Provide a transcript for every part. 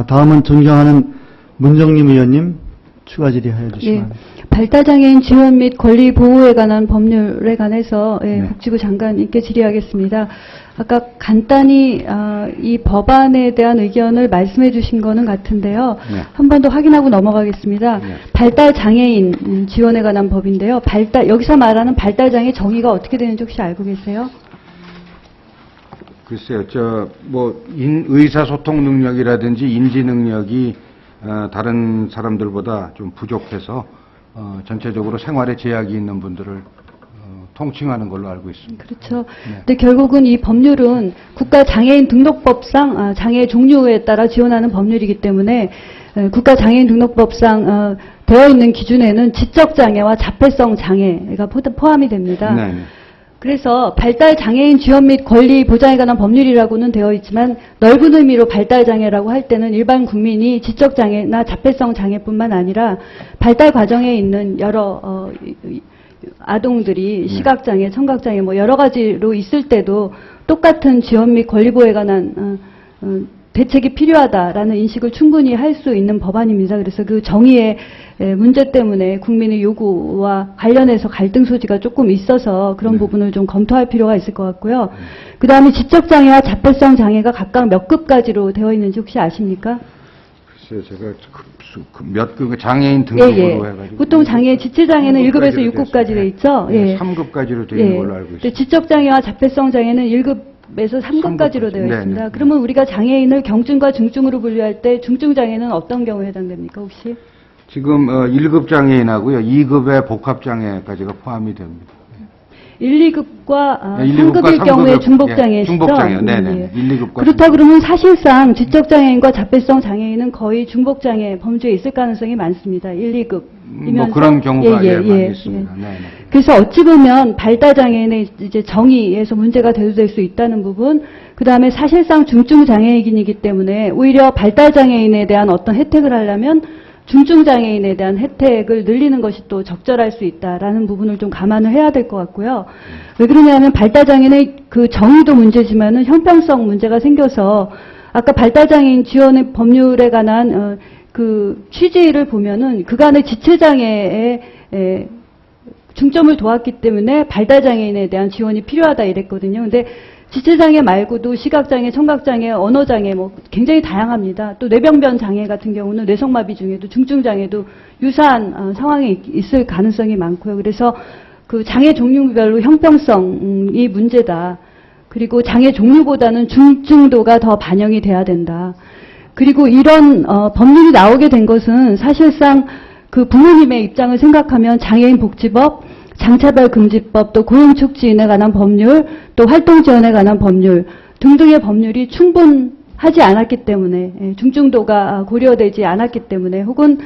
다음은 존경하는 문정림 의원님 추가 질의하여 주시기 바랍니다. 발달장애인 지원 및 권리 보호에 관한 법률에 관해서 네. 복지부 장관님께 질의하겠습니다. 아까 간단히 이 법안에 대한 의견을 말씀해 주신 거는 같은데요. 네. 한 번 더 확인하고 넘어가겠습니다. 네. 발달장애인 지원에 관한 법인데요. 여기서 말하는 발달장애 정의가 어떻게 되는지 혹시 알고 계세요? 글쎄요, 의사소통 능력이라든지 인지 능력이 다른 사람들보다 좀 부족해서 전체적으로 생활에 제약이 있는 분들을 통칭하는 걸로 알고 있습니다. 그렇죠. 네. 근데 결국은 이 법률은 국가장애인 등록법상 장애 종류에 따라 지원하는 법률이기 때문에 국가장애인 등록법상 되어 있는 기준에는 지적장애와 자폐성 장애가 포함이 됩니다. 네. 그래서 발달장애인 지원 및 권리 보장에 관한 법률이라고는 되어 있지만 넓은 의미로 발달장애라고 할 때는 일반 국민이 지적장애나 자폐성 장애뿐만 아니라 발달 과정에 있는 여러 아동들이 시각장애, 청각장애 여러 가지로 있을 때도 똑같은 지원 및 권리 보호에 관한 대책이 필요하다라는 인식을 충분히 할 수 있는 법안입니다. 그래서 그 정의의 문제 때문에 국민의 요구와 관련해서 갈등 소지가 조금 있어서 그런 부분을 좀 검토할 필요가 있을 것 같고요. 그 다음에 지적장애와 자폐성 장애가 각각 몇 급까지로 되어 있는지 혹시 아십니까? 글쎄요, 제가 장애인 등급으로 해가지고. 보통 지체장애는 1급에서 6급까지 되어 있죠. 3급까지로 되어 있는 걸로 알고 있습니다. 지적장애와 자폐성 장애는 1급에서 3급까지로 되어 있습니다. 네네. 그러면 우리가 장애인을 경증과 중증으로 분류할 때 중증장애는 어떤 경우에 해당됩니까, 혹시? 지금 1급 장애인하고요, 2급의 복합장애까지가 포함이 됩니다. 1, 2급과 1, 2급과 3급일 경우에 3급의 중복장애시죠? 중복장애, 네네. 1, 2급과 그렇다 그러면 사실상 지적장애인과 자폐성 장애인은 거의 중복장애 범주에 있을 가능성이 많습니다. 1, 2급이면서 그런 경우가 많이 있습니다. 네네. 그래서 어찌 보면 발달장애인의 이제 정의에서 문제가 대두될 수 있다는 부분, 그 다음에 사실상 중증장애이기 때문에 오히려 발달장애인에 대한 어떤 혜택을 하려면 중증장애인에 대한 혜택을 늘리는 것이 또 적절할 수 있다라는 부분을 좀 감안을 해야 될 것 같고요. 왜 그러냐면 발달장애인의 그 정의도 문제지만은 형평성 문제가 생겨서 아까 발달장애인 지원의 법률에 관한 그 취지를 보면은 그간의 지체장애에 중점을 두었기 때문에 발달장애인에 대한 지원이 필요하다 이랬거든요. 근데 지체장애 말고도 시각장애, 청각장애, 언어장애 굉장히 다양합니다. 또 뇌병변 장애 같은 경우는 뇌성마비 중에도 중증장애도 유사한 상황이 있을 가능성이 많고요. 그래서 그 장애 종류별로 형평성이 문제다. 그리고 장애 종류보다는 중증도가 더 반영이 돼야 된다. 그리고 이런 법률이 나오게 된 것은 사실상 그 부모님의 입장을 생각하면 장애인 복지법, 장차별 금지법, 또 고용촉진에 관한 법률, 또 활동지원에 관한 법률 등등의 법률이 충분하지 않았기 때문에 중증도가 고려되지 않았기 때문에 혹은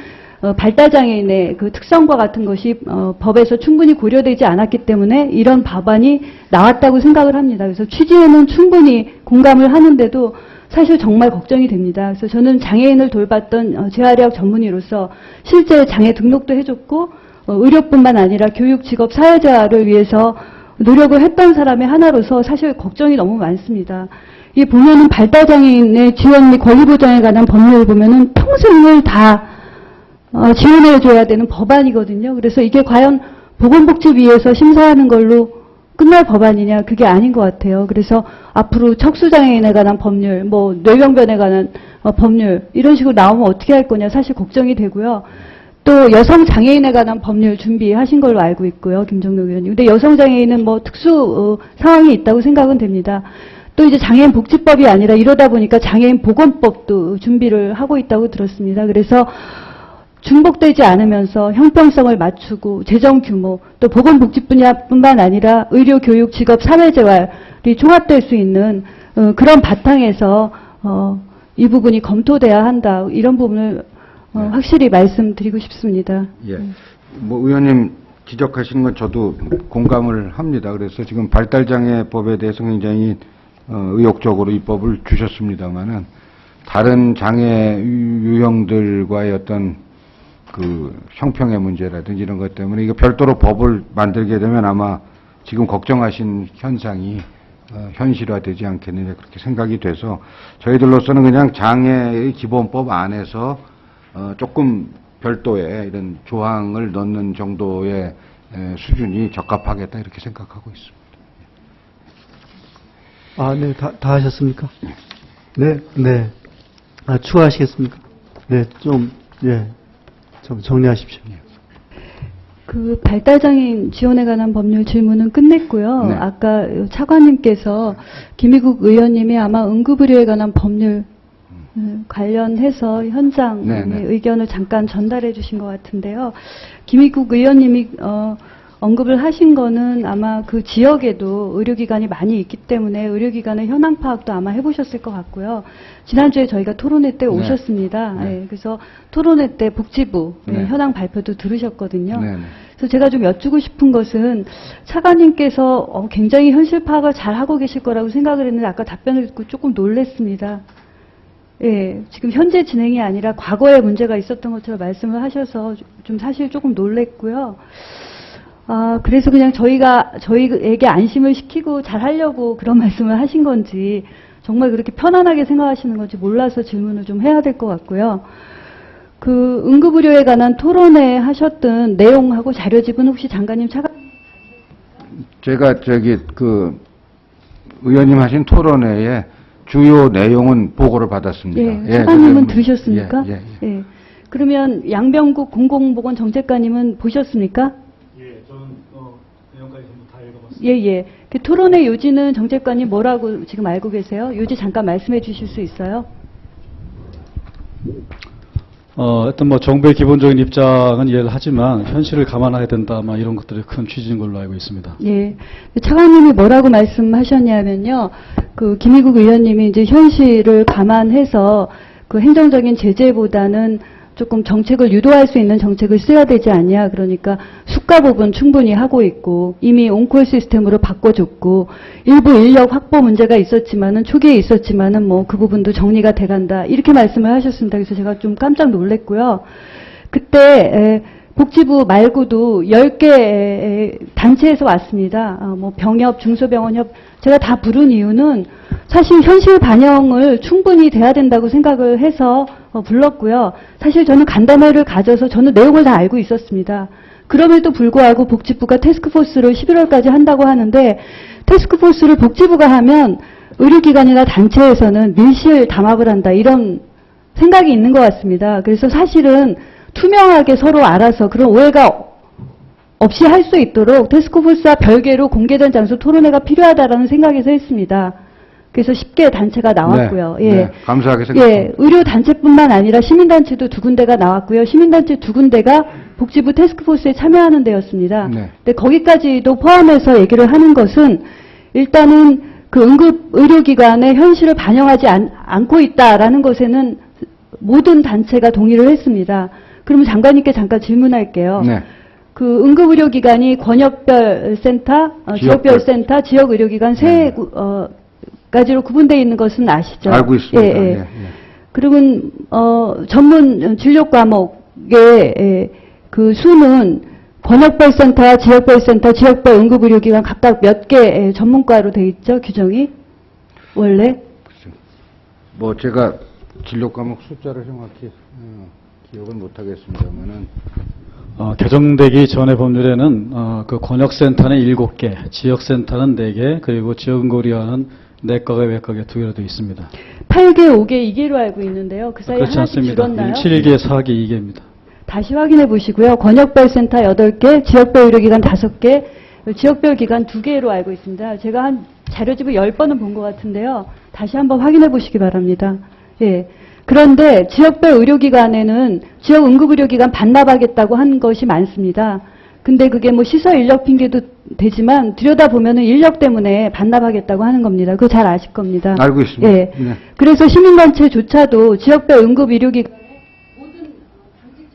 발달장애인의 그 특성과 같은 것이 법에서 충분히 고려되지 않았기 때문에 이런 법안이 나왔다고 생각을 합니다. 그래서 취지에는 충분히 공감을 하는데도 사실 정말 걱정이 됩니다. 그래서 저는 장애인을 돌봤던 재활의학 전문의로서 실제 장애 등록도 해줬고 의료뿐만 아니라 교육, 직업, 사회재활을 위해서 노력을 했던 사람의 하나로서 사실 걱정이 너무 많습니다. 이 보면은 발달장애인의 지원 및 권리 보장에 관한 법률을 보면은 평생을 다 지원해줘야 되는 법안이거든요. 그래서 이게 과연 보건복지위에서 심사하는 걸로 끝날 법안이냐, 그게 아닌 것 같아요. 그래서 앞으로 척수장애인에 관한 법률, 뇌병변에 관한 법률 이런 식으로 나오면 어떻게 할 거냐 사실 걱정이 되고요. 또 여성장애인에 관한 법률 준비하신 걸로 알고 있고요. 김정록 의원님. 근데 여성장애인은 특수 상황이 있다고 생각은 됩니다. 또 이제 장애인 복지법이 아니라 이러다 보니까 장애인 보건법도 준비를 하고 있다고 들었습니다. 그래서 중복되지 않으면서 형평성을 맞추고 재정 규모, 또 보건복지 분야뿐만 아니라 의료, 교육, 직업, 사회재활이 종합될 수 있는 그런 바탕에서 이 부분이 검토돼야 한다. 이런 부분을 확실히 말씀드리고 싶습니다. 예. 의원님 지적하시는 건 저도 공감을 합니다. 그래서 지금 발달장애법에 대해서 굉장히 의욕적으로 입법을 주셨습니다만은 다른 장애 유형들과의 어떤 그 형평의 문제라든지 이런 것 때문에 이거 별도로 법을 만들게 되면 아마 지금 걱정하신 현상이 현실화되지 않겠느냐 그렇게 생각이 돼서 저희들로서는 그냥 장애의 기본법 안에서 조금 별도의 이런 조항을 넣는 정도의 수준이 적합하겠다 이렇게 생각하고 있습니다. 아, 네, 다 하셨습니까? 네, 네. 아, 추가하시겠습니까? 네, 좀 정리하십시오. 그 발달장애인 지원에 관한 법률 질문은 끝냈고요. 네. 아까 차관님께서 김희국 의원님이 아마 응급의료에 관한 법률 관련해서 현장의 네, 네. 의견을 잠깐 전달해 주신 것 같은데요. 김희국 의원님이 언급을 하신 거는 아마 그 지역에도 의료기관이 많이 있기 때문에 의료기관의 현황 파악도 아마 해보셨을 것 같고요. 지난주에 저희가 토론회 때 네. 오셨습니다. 네. 예, 그래서 토론회 때 복지부 네. 현황 발표도 들으셨거든요. 네, 네. 그래서 제가 좀 여쭈고 싶은 것은 차관님께서 굉장히 현실 파악을 잘 하고 계실 거라고 생각을 했는데 아까 답변을 듣고 조금 놀랐습니다. 예, 지금 현재 진행이 아니라 과거에 문제가 있었던 것처럼 말씀을 하셔서 좀 사실 조금 놀랬고요. 아, 그래서 그냥 저희에게 안심을 시키고 잘 하려고 그런 말씀을 하신 건지 정말 그렇게 편안하게 생각하시는 건지 몰라서 질문을 좀 해야 될 것 같고요. 그 응급의료에 관한 토론회 하셨던 내용하고 자료집은 혹시 장관님 제가 의원님 하신 토론회에 주요 내용은 보고를 받았습니다. 예, 차관님은 그래서 들으셨습니까? 예. 그러면 양병국 공공보건정책관님은 보셨습니까? 예, 저는 내용까지 전부 다 읽어봤습니다. 예. 그 토론회 요지는 정책관님 뭐라고 지금 알고 계세요? 요지 잠깐 말씀해 주실 수 있어요? 하여튼 정부의 기본적인 입장은 이해를 하지만 현실을 감안해야 된다, 이런 것들이 큰 취지인 걸로 알고 있습니다. 예. 차관님이 뭐라고 말씀하셨냐면요. 그 김희국 의원님이 이제 현실을 감안해서 그 행정적인 제재보다는 조금 정책을 유도할 수 있는 정책을 써야 되지 않냐. 그러니까 수가 부분 충분히 하고 있고 이미 온콜 시스템으로 바꿔줬고 일부 인력 확보 문제가 있었지만은 초기에 있었지만은 그 부분도 정리가 돼간다. 이렇게 말씀을 하셨습니다. 그래서 제가 좀 깜짝 놀랐고요. 그때 복지부 말고도 10개 단체에서 왔습니다. 병협, 중소병원협 제가 다 부른 이유는 사실 현실 반영을 충분히 돼야 된다고 생각을 해서 불렀고요. 사실 저는 간담회를 가져서 저는 내용을 다 알고 있었습니다. 그럼에도 불구하고 복지부가 태스크포스를 11월까지 한다고 하는데 태스크포스를 복지부가 하면 의료기관이나 단체에서는 밀실 담합을 한다 이런 생각이 있는 것 같습니다. 그래서 사실은 투명하게 서로 알아서 그런 오해가 없이 할 수 있도록 태스크포스와 별개로 공개된 장소 토론회가 필요하다라는 생각에서 했습니다. 그래서 10개 단체가 나왔고요. 네, 예. 네, 감사하게 생각합니다. 예, 의료단체뿐만 아니라 시민단체도 2군데가 나왔고요. 시민단체 2군데가 복지부 태스크포스에 참여하는 데였습니다. 네. 근데 거기까지도 포함해서 얘기를 하는 것은 일단은 그 응급의료기관의 현실을 반영하지 않고 있다라는 것에는 모든 단체가 동의를 했습니다. 그러면 장관님께 잠깐 질문할게요. 네. 그 응급의료기관이 권역별 센터, 지역별 센터, 지역의료기관 세 가지로 구분되어 있는 것은 아시죠? 알고 있습니다. 예. 그러면 전문 진료 과목의 그 수는 권역별 센터, 지역별 센터, 지역별 응급의료기관 각각 몇 개 전문과로 돼 있죠? 규정이 원래? 제가 진료 과목 숫자를 정확히 기억은 못하겠습니다만은 개정되기 전의 법률에는 그 권역센터는 7개, 지역센터는 4개, 그리고 지역응급의료원은 내과가 외과가 2개로 되어 있습니다. 8개, 5개, 2개로 알고 있는데요. 그 사이에 그렇지 하나씩 않습니다. 줄었나요? 7개, 4개, 2개입니다. 다시 확인해 보시고요. 권역별 센터 8개, 지역별 의료기관 5개, 지역별 기관 2개로 알고 있습니다. 제가 한 자료집을 10번은 본 것 같은데요. 다시 한번 확인해 보시기 바랍니다. 예. 그런데 지역별 의료기관에는 지역 응급의료기관 반납하겠다고 한 것이 많습니다. 근데 그게 시설 인력 핑계도 되지만 들여다보면은 인력 때문에 반납하겠다고 하는 겁니다. 그거 잘 아실 겁니다. 알고 있습니다. 예. 네. 그래서 시민단체조차도 지역별 응급의료기관 모든 당직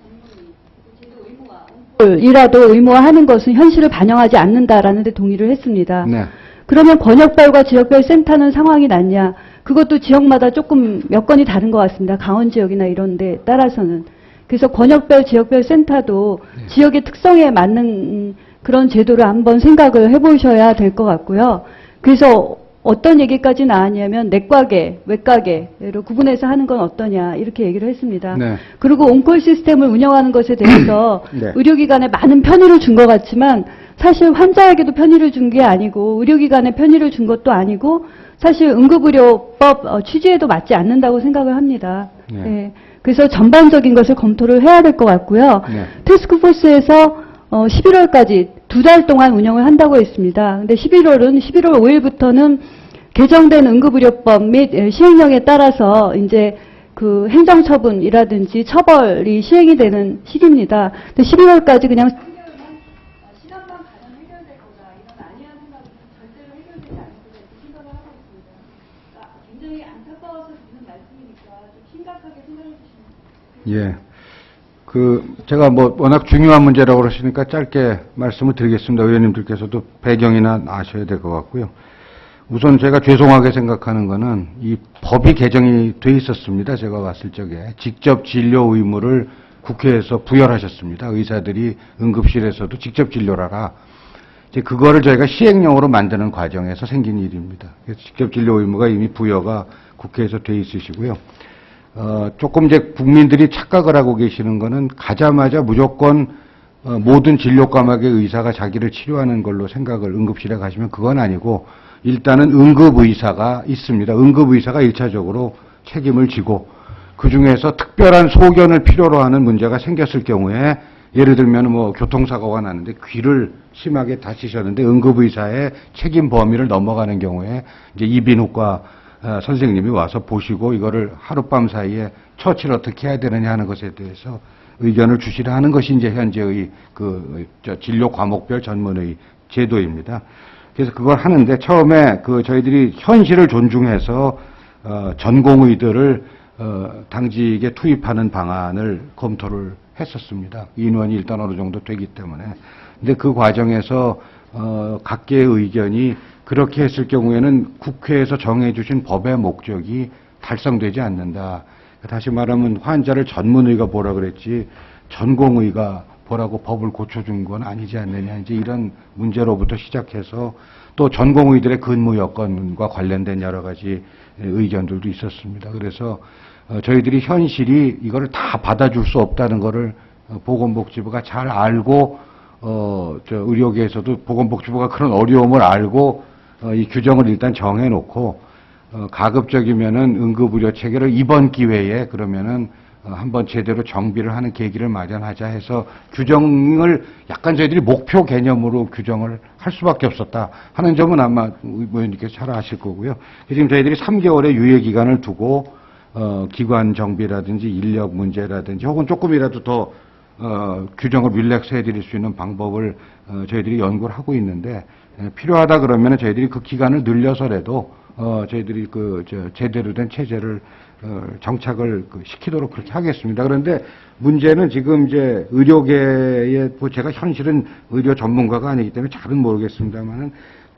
전문의 이라도 의무화하는 것은 현실을 반영하지 않는다라는 데 동의를 했습니다. 네. 그러면 권역별과 지역별 센터는 상황이 낫냐? 그것도 지역마다 조금 여건이 다른 것 같습니다. 강원 지역이나 이런 데 따라서는. 그래서 권역별, 지역별 센터도 지역의 특성에 맞는 그런 제도를 한번 생각을 해보셔야 될 것 같고요. 그래서 어떤 얘기까지 나왔냐면 내과계, 외과계로 구분해서 하는 건 어떠냐 이렇게 얘기를 했습니다. 네. 그리고 온콜 시스템을 운영하는 것에 대해서 네. 의료기관에 많은 편의를 준 것 같지만 사실 환자에게도 편의를 준 게 아니고 의료기관에 편의를 준 것도 아니고 사실 응급의료법 취지에도 맞지 않는다고 생각을 합니다. 네. 네. 그래서 전반적인 것을 검토를 해야 될 것 같고요. 네. 태스크포스에서 11월까지 2달 동안 운영을 한다고 했습니다. 근데 11월 5일부터는 개정된 응급의료법 및 시행령에 따라서 이제 그 행정처분이라든지 처벌이 시행이 되는 시기입니다. 근데 11월까지 그냥 시간만 가면 해결될 거다. 이건 아니야 생각은 절대로 해결되지 않을 거다. 이렇게 생각을 하고 있습니다. 그러니까 굉장히 안타까워서 드리는 말씀이니까 좀 심각하게 생각해 주시면 예. 제가 워낙 중요한 문제라고 그러시니까 짧게 말씀을 드리겠습니다. 의원님들께서도 배경이나 아셔야 될 것 같고요. 우선 제가 죄송하게 생각하는 거는 이 법이 개정이 돼 있었습니다. 제가 왔을 적에. 직접 진료 의무를 국회에서 부여하셨습니다. 의사들이 응급실에서도 직접 진료를 하라. 이제 그거를 저희가 시행령으로 만드는 과정에서 생긴 일입니다. 그래서 직접 진료 의무가 이미 부여가 국회에서 돼 있으시고요. 조금 이제 국민들이 착각을 하고 계시는 거는 가자마자 무조건 모든 진료 과목의 의사가 자기를 치료하는 걸로 생각을 응급실에 가시면 그건 아니고 일단은 응급의사가 있습니다. 응급의사가 1차적으로 책임을 지고 그중에서 특별한 소견을 필요로 하는 문제가 생겼을 경우에 예를 들면 교통사고가 났는데 귀를 심하게 다치셨는데 응급의사의 책임 범위를 넘어가는 경우에 이제 이비인후과 선생님이 와서 보시고 이거를 하룻밤 사이에 처치를 어떻게 해야 되느냐 하는 것에 대해서 의견을 주시라 하는 것이 이제 현재의 진료 과목별 전문의 제도입니다. 그래서 그걸 하는데 처음에 저희들이 현실을 존중해서 전공의들을 당직에 투입하는 방안을 검토를 했었습니다. 인원이 일단 어느 정도 되기 때문에. 근데 그 과정에서 각계의 의견이 그렇게 했을 경우에는 국회에서 정해주신 법의 목적이 달성되지 않는다. 다시 말하면 환자를 전문의가 보라 그랬지 전공의가 보라고 법을 고쳐준 건 아니지 않느냐. 이제 이런 문제로부터 시작해서 또 전공의들의 근무 여건과 관련된 여러 가지 의견들도 있었습니다. 그래서 저희들이 현실이 이거를 다 받아줄 수 없다는 거를 보건복지부가 잘 알고 의료계에서도 보건복지부가 그런 어려움을 알고 이 규정을 일단 정해놓고 가급적이면은 응급의료 체계를 이번 기회에 그러면은 한번 제대로 정비를 하는 계기를 마련하자 해서 규정을 약간 저희들이 목표 개념으로 규정을 할 수밖에 없었다 하는 점은 아마 의원님께서 잘 아실 거고요. 지금 저희들이 3개월의 유예 기간을 두고 기관 정비라든지 인력 문제라든지 혹은 조금이라도 더 규정을 릴렉스 해드릴 수 있는 방법을 저희들이 연구를 하고 있는데 필요하다 그러면 저희들이 그 기간을 늘려서라도 저희들이 제대로 된 체제를 정착을 시키도록 그렇게 하겠습니다. 그런데 문제는 지금 이제 의료계에 제가 현실은 의료 전문가가 아니기 때문에 잘은 모르겠습니다만은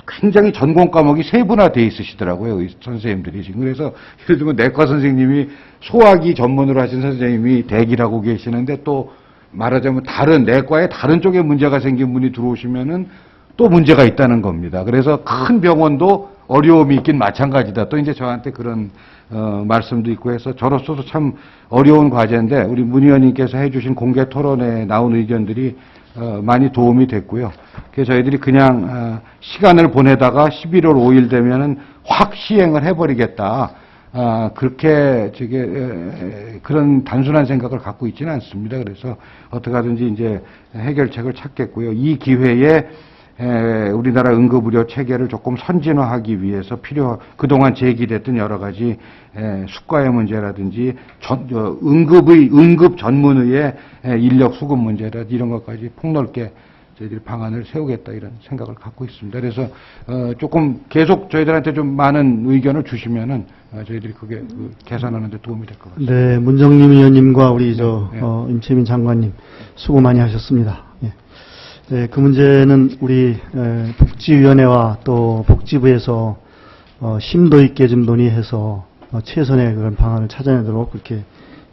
굉장히 전공 과목이 세분화되어 있으시더라고요. 선생님들이 지금. 그래서 예를 들면 내과 선생님이 소화기 전문으로 하신 선생님이 대기라고 계시는데 또 말하자면 다른 내과에 다른 쪽에 문제가 생긴 분이 들어오시면은 또 문제가 있다는 겁니다. 그래서 큰 병원도 어려움이 있긴 마찬가지다. 또 이제 저한테 그런 말씀도 있고 해서 저로서도 참 어려운 과제인데 우리 문 의원님께서 해주신 공개 토론에 나온 의견들이 많이 도움이 됐고요. 그래서 저희들이 그냥 시간을 보내다가 11월 5일 되면은 확 시행을 해버리겠다. 그렇게 그런 단순한 생각을 갖고 있지는 않습니다. 그래서 어떻게 하든지 이제 해결책을 찾겠고요. 이 기회에 우리나라 응급의료 체계를 조금 선진화하기 위해서 그동안 제기됐던 여러 가지 수가의 문제라든지 응급 전문의의 인력 수급 문제라든지 이런 것까지 폭넓게 저희들이 방안을 세우겠다 이런 생각을 갖고 있습니다. 그래서 조금 계속 저희들한테 좀 많은 의견을 주시면은 저희들이 그게 계산하는 데 도움이 될 것 같습니다. 네, 문정림 의원님과 우리 임채민 장관님 수고 많이 하셨습니다. 예. 네, 그 문제는 우리 복지위원회와 또 복지부에서 심도 있게 좀 논의해서 최선의 그런 방안을 찾아내도록 그렇게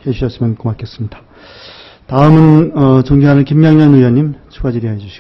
해주셨으면 고맙겠습니다. 다음은 존경하는 김명현 의원님 추가 질의해 주시고.